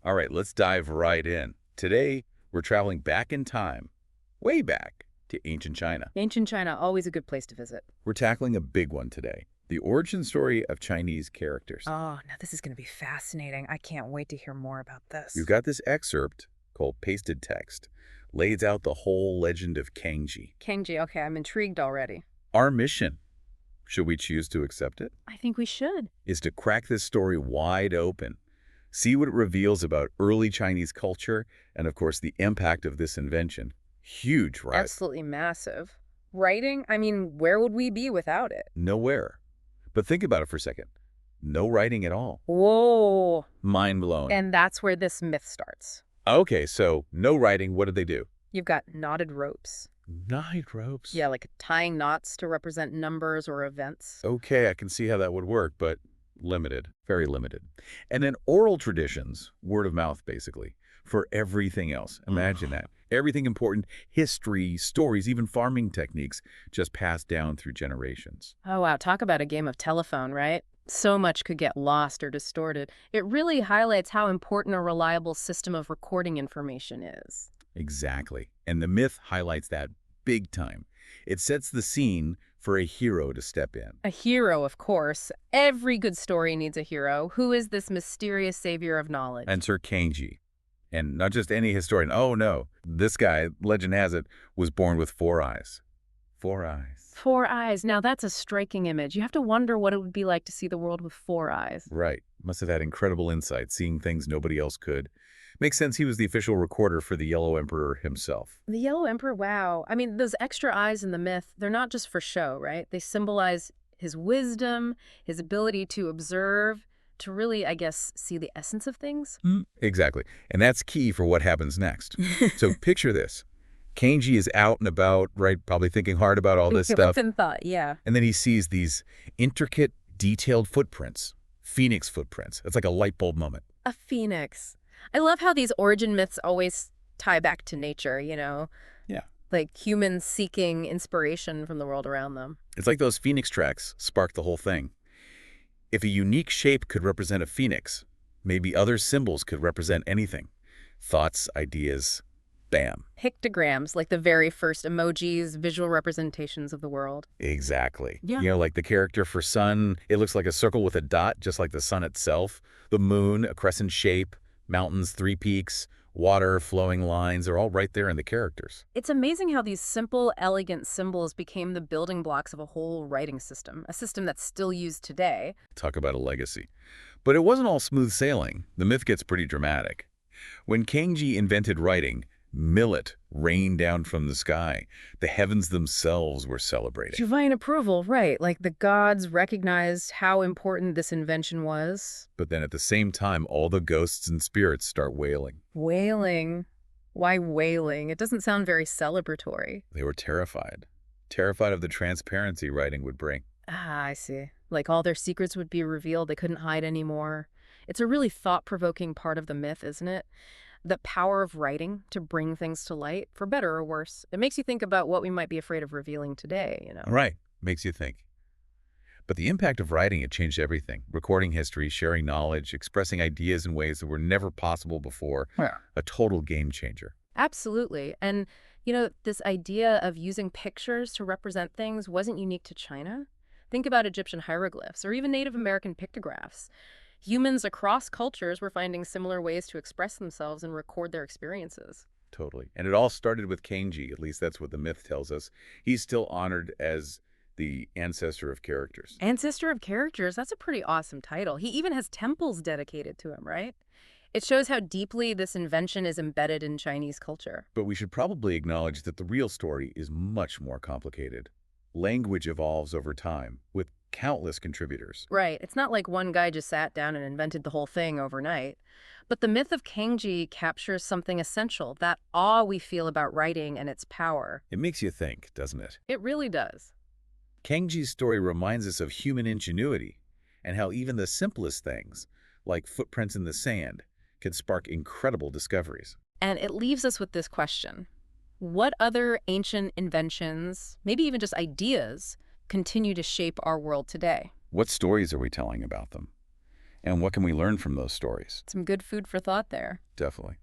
All right, let's dive right in. Today, we're traveling back in time, way back to ancient China. Ancient China, always a good place to visit. We're tackling a big one today, the origin story of Chinese characters. Oh, now this is going to be fascinating. I can't wait to hear more about this. We've got this excerpt called Pasted Text, lays out the whole legend of Cangjie. Cangjie, okay, I'm intrigued already. Our mission, should we choose to accept it, I think we should. is to crack this story wide open, see what it reveals about early Chinese culture, and of course the impact of this invention. Huge, right? Absolutely massive. Writing, I mean, where would we be without it? Nowhere. But think about it for a second. No writing at all. Whoa. Mind blown. And that's where this myth starts. Okay, so no writing. What did they do? You've got knotted ropes. Knotted ropes? Yeah, like tying knots to represent numbers or events. Okay, I can see how that would work, but limited. Very limited. And then oral traditions, word of mouth, basically, for everything else. Imagine that. Everything important, history, stories, even farming techniques, just passed down through generations. Oh, wow. Talk about a game of telephone, right? So much could get lost or distorted. It really highlights how important a reliable system of recording information is. Exactly. And the myth highlights that big time. It sets the scene for a hero to step in. A hero, of course. Every good story needs a hero. Who is this mysterious savior of knowledge? Enter Cangjie. And not just any historian. Oh, no. This guy, legend has it, was born with 4 eyes. 4 eyes. 4 eyes. Now, that's a striking image. You have to wonder what it would be like to see the world with 4 eyes. Right. Must have had incredible insight, seeing things nobody else could. Makes sense he was the official recorder for the Yellow Emperor himself. The Yellow Emperor, wow. I mean, those extra eyes in the myth, they're not just for show, right? They symbolize his wisdom, his ability to observe, to really, I guess, see the essence of things. Exactly. And that's key for what happens next. So picture this. Cangjie is out and about, right, probably thinking hard about all this stuff. In thought, yeah. And then he sees these intricate, detailed footprints, phoenix footprints. It's like a light bulb moment. A phoenix. I love how these origin myths always tie back to nature, you know? Yeah. Like humans seeking inspiration from the world around them. It's like those phoenix tracks sparked the whole thing. If a unique shape could represent a phoenix, maybe other symbols could represent anything. Thoughts, ideas, bam. Pictograms, like the very first emojis, visual representations of the world. Exactly. Yeah. You know, like the character for sun, it looks like a circle with a dot, just like the sun itself. The moon, a crescent shape, mountains, 3 peaks, water, flowing lines are all right there in the characters. It's amazing how these simple, elegant symbols became the building blocks of a whole writing system, a system that's still used today. Talk about a legacy. But it wasn't all smooth sailing. The myth gets pretty dramatic. When Cangjie invented writing, millet rained down from the sky. The heavens themselves were celebrating. Divine approval, right. Like the gods recognized how important this invention was. But then at the same time, all the ghosts and spirits start wailing. Wailing? Why wailing? It doesn't sound very celebratory. They were terrified. Terrified of the transparency writing would bring. Ah, I see. Like all their secrets would be revealed. They couldn't hide anymore. It's a really thought-provoking part of the myth, isn't it? The power of writing to bring things to light, for better or worse. It makes you think about what we might be afraid of revealing today, you know? Right. Makes you think. But the impact of writing, it changed everything. Recording history, sharing knowledge, expressing ideas in ways that were never possible before. Yeah. A total game changer. Absolutely. And, you know, this idea of using pictures to represent things wasn't unique to China. Think about Egyptian hieroglyphs or even Native American pictographs. Humans across cultures were finding similar ways to express themselves and record their experiences. Totally. And it all started with Cangjie, at least that's what the myth tells us. He's still honored as the ancestor of characters. Ancestor of characters, that's a pretty awesome title. He even has temples dedicated to him, right? It shows how deeply this invention is embedded in Chinese culture. But we should probably acknowledge that the real story is much more complicated. Language evolves over time, with countless contributors. Right. It's not like one guy just sat down and invented the whole thing overnight. But the myth of Cangjie captures something essential, that awe we feel about writing and its power. It makes you think, doesn't it? It really does. Cangjie's story reminds us of human ingenuity and how even the simplest things, like footprints in the sand, can spark incredible discoveries. And it leaves us with this question. What other ancient inventions, maybe even just ideas, continue to shape our world today? What stories are we telling about them? And what can we learn from those stories? Some good food for thought there. Definitely.